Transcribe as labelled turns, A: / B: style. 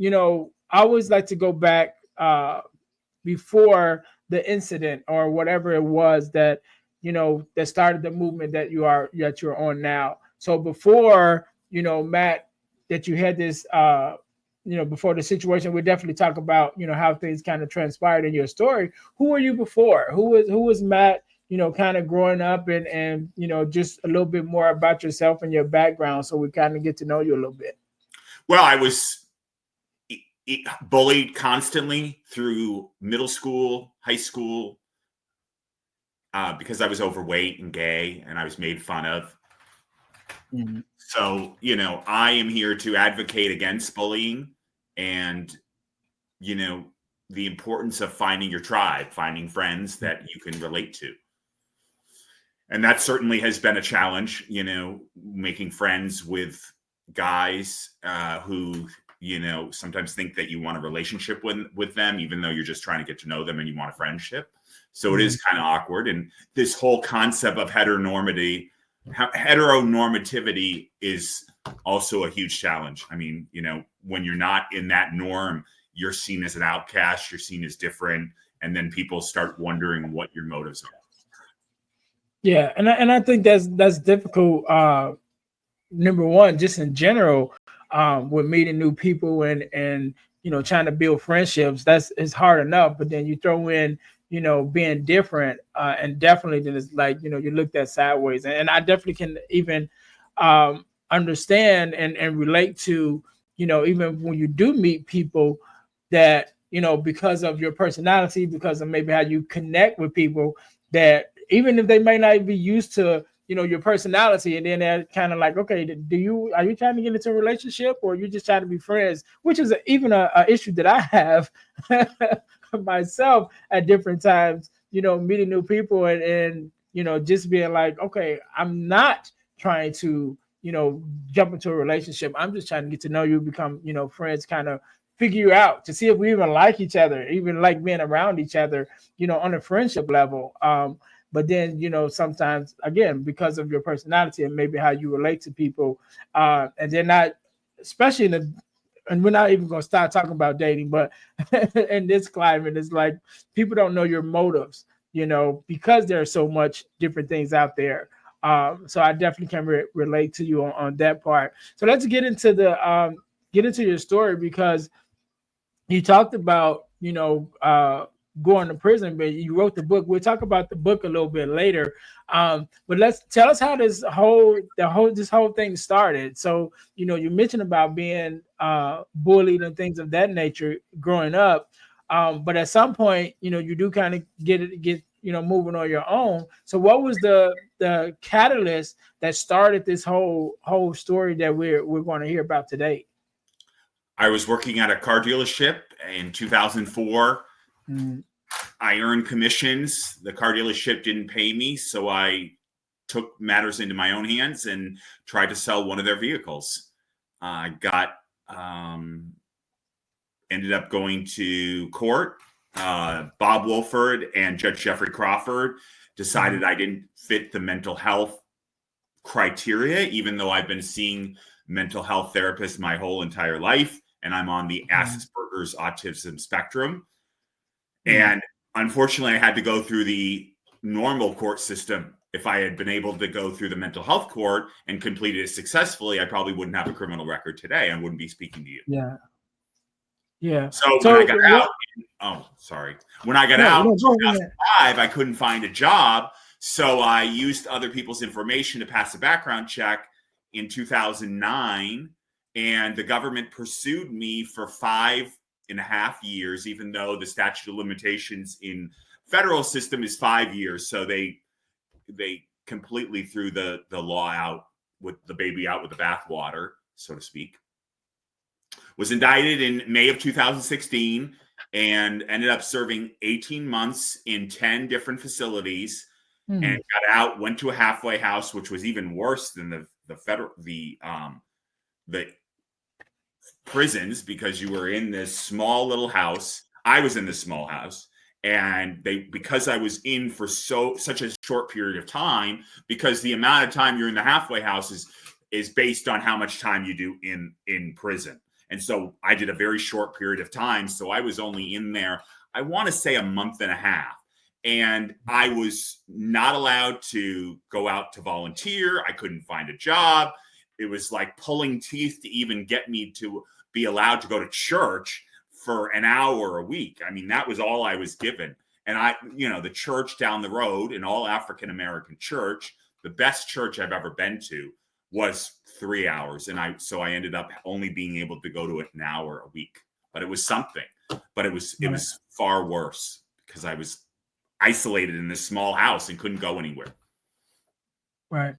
A: I always like to go back before the incident or whatever it was that that started the movement that you're on now. So before Matt, that you had this before the situation, we definitely talk about how things kind of transpired in your story. Who were you before? Who was Matt? Kind of growing up, and just a little bit more about yourself and your background, so we kind of get to know you a little bit.
B: Well, I was bullied constantly through middle school, high school, because I was overweight and gay, and I was made fun of. Mm-hmm. So, I am here to advocate against bullying and, the importance of finding your tribe, finding friends that you can relate to. And that certainly has been a challenge, making friends with guys who, sometimes think that you want a relationship with them, even though you're just trying to get to know them and you want a friendship. So it is kind of awkward. And this whole concept of heteronormativity is also a huge challenge. I mean, when you're not in that norm, you're seen as an outcast, you're seen as different. And then people start wondering what your motives are.
A: Yeah. And I think that's difficult. Number one, just in general, with meeting new people and trying to build friendships, it's hard enough. But then you throw in being different, and definitely then it's like you looked at sideways. And I definitely can even understand and relate to even when you do meet people that because of your personality, because of maybe how you connect with people, that even if they may not be used to your personality, and then they're kind of like, okay, are you trying to get into a relationship, or are you just trying to be friends? Which is even a issue that I have myself at different times, meeting new people and just being like, okay, I'm not trying to jump into a relationship. I'm just trying to get to know you, become friends, kind of figure you out to see if we even like each other, even like being around each other, on a friendship level. But then, sometimes, again, because of your personality and maybe how you relate to people, and they're not, especially and we're not even going to start talking about dating, but in this climate, it's like people don't know your motives, because there are so much different things out there. So I definitely can relate to you on that part. So let's get into your story, because you talked about, going to prison, but you wrote the book. We'll talk about the book a little bit later. But tell us how this whole thing started. So, you mentioned about being bullied and things of that nature growing up. But at some point, you do kind of get moving on your own. So what was the catalyst that started this whole story that we're going to hear about today?
B: I was working at a car dealership in 2004. I earned commissions. The car dealership didn't pay me, so I took matters into my own hands and tried to sell one of their vehicles. I ended up going to court. Bob Wolford and Judge Jeffrey Crawford decided I didn't fit the mental health criteria, even though I've been seeing mental health therapists my whole entire life, and I'm on the Asperger's autism spectrum. And unfortunately, I had to go through the normal court system. If I had been able to go through the mental health court and completed it successfully, I probably wouldn't have a criminal record today. I wouldn't be speaking to you.
A: Yeah. Yeah.
B: So when I got out, When I got out in 2005, I couldn't find a job. So I used other people's information to pass a background check in 2009. And the government pursued me for 5.5 years, even though the statute of limitations in federal system is 5 years. So they completely threw the law out, with the baby out with the bathwater, so to speak. Was indicted in May of 2016 and ended up serving 18 months in 10 different facilities, and got out, went to a halfway house, which was even worse than the prisons, because you were in this small little house. I was in this small house, and because I was in for such a short period of time, because the amount of time you're in the halfway house is based on how much time you do in prison. And so I did a very short period of time. So I was only in there, I want to say, a month and a half. And I was not allowed to go out to volunteer. I couldn't find a job. It was like pulling teeth to even get me to be allowed to go to church for an hour a week. I mean, that was all I was given. And the church down the road, an all African-American church, the best church I've ever been to, was 3 hours. And so I ended up only being able to go to it an hour a week. But it was something. But it was far worse because I was isolated in this small house and couldn't go anywhere.
A: Right.